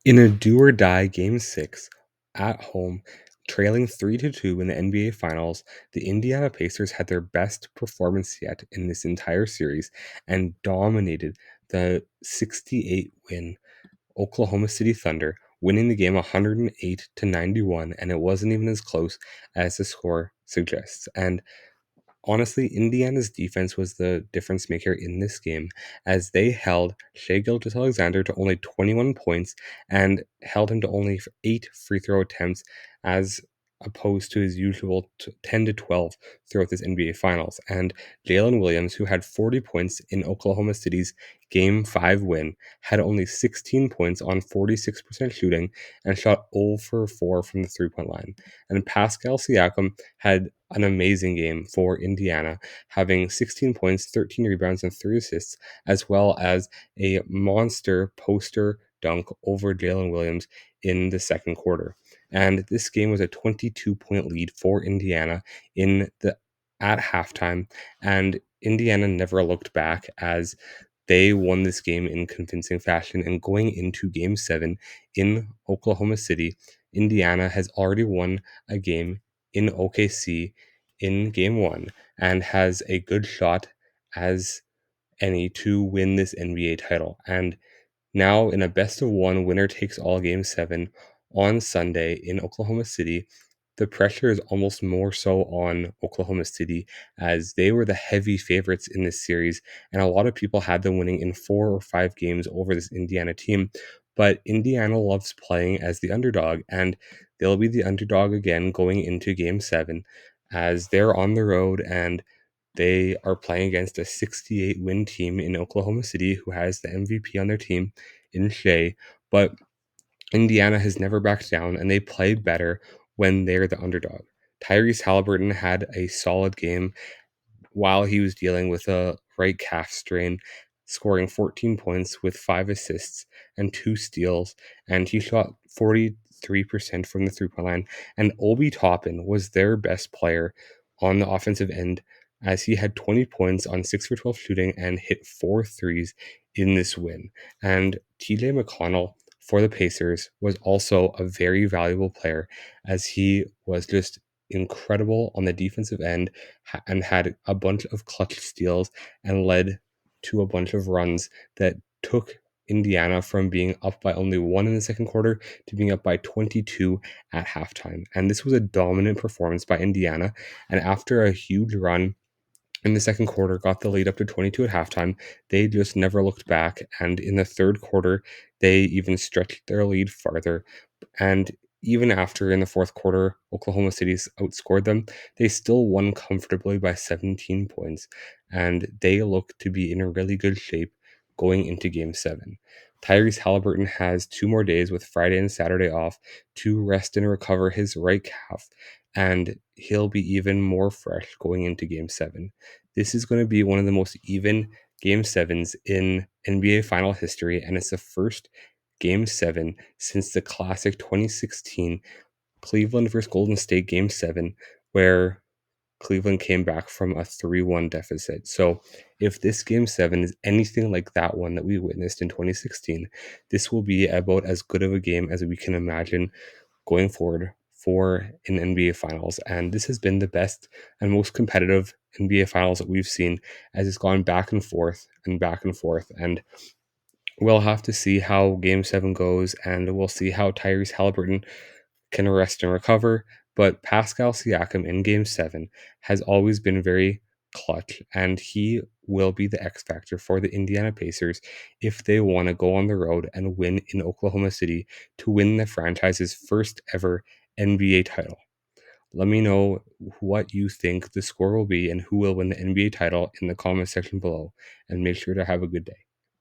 In a do-or-die Game 6 at home, trailing 3-2 in the NBA Finals, the Indiana Pacers had their best performance yet in this entire series and dominated the 68-win Oklahoma City Thunder, winning the game 108-91, and it wasn't even as close as the score suggests. And honestly, Indiana's defense was the difference maker in this game as they held Shai Gilgeous-Alexander to only 21 points and held him to only 8 free throw attempts as opposed to his usual 10 to 12 throughout this NBA Finals. And Jalen Williams, who had 40 points in Oklahoma City's Game 5 win, had only 16 points on 46% shooting and shot 0 for 4 from the three-point line. And Pascal Siakam had an amazing game for Indiana, having 16 points, 13 rebounds, and 3 assists, as well as a monster poster dunk over Jalen Williams in the second quarter. And this game was a 22-point lead for Indiana at halftime, and Indiana never looked back as they won this game in convincing fashion. And going into Game 7 in Oklahoma City, Indiana has already won a game in OKC in Game 1 and has a good shot as any to win this NBA title. And now, in a best of one winner takes all Game 7 on Sunday in Oklahoma City, the pressure is almost more so on Oklahoma City as they were the heavy favorites in this series, and a lot of people had them winning in 4 or 5 games over this Indiana team. But Indiana loves playing as the underdog, and they'll be the underdog again going into Game 7 as they're on the road and they are playing against a 68 win team in Oklahoma City who has the MVP on their team in Shai. But Indiana has never backed down and they play better when they're the underdog. Tyrese Halliburton had a solid game while he was dealing with a right calf strain, scoring 14 points with 5 assists and 2 steals, and he shot 43% from the three-point line. And Obi Toppin was their best player on the offensive end as he had 20 points on 6 for 12 shooting and hit 4 threes in this win. And TJ McConnell for the Pacers was also a very valuable player as he was just incredible on the defensive end and had a bunch of clutch steals and led to a bunch of runs that took Indiana from being up by only 1 in the second quarter to being up by 22 at halftime. And this was a dominant performance by Indiana. And after a huge run in the second quarter, got the lead up to 22 at halftime, they just never looked back. And in the third quarter, they even stretched their lead farther. And even after in the fourth quarter, Oklahoma City's outscored them, they still won comfortably by 17 points. And they look to be in a really good shape going into Game 7. Tyrese Halliburton has 2 more days with Friday and Saturday off to rest and recover his right calf, and he'll be even more fresh going into Game 7. This is going to be one of the most even Game 7s in NBA final history, and it's the first Game 7 since the classic 2016 Cleveland versus Golden State Game 7, where Cleveland came back from a 3-1 deficit. So, if this Game 7 is anything like that one that we witnessed in 2016, this will be about as good of a game as we can imagine going forward for an NBA Finals. And this has been the best and most competitive NBA Finals that we've seen as it's gone back and forth and back and forth. And we'll have to see how Game 7 goes, and we'll see how Tyrese Halliburton can rest and recover. But Pascal Siakam in Game 7 has always been very clutch, and he will be the X factor for the Indiana Pacers if they want to go on the road and win in Oklahoma City to win the franchise's first ever NBA title. Let me know what you think the score will be and who will win the NBA title in the comment section below, and make sure to have a good day.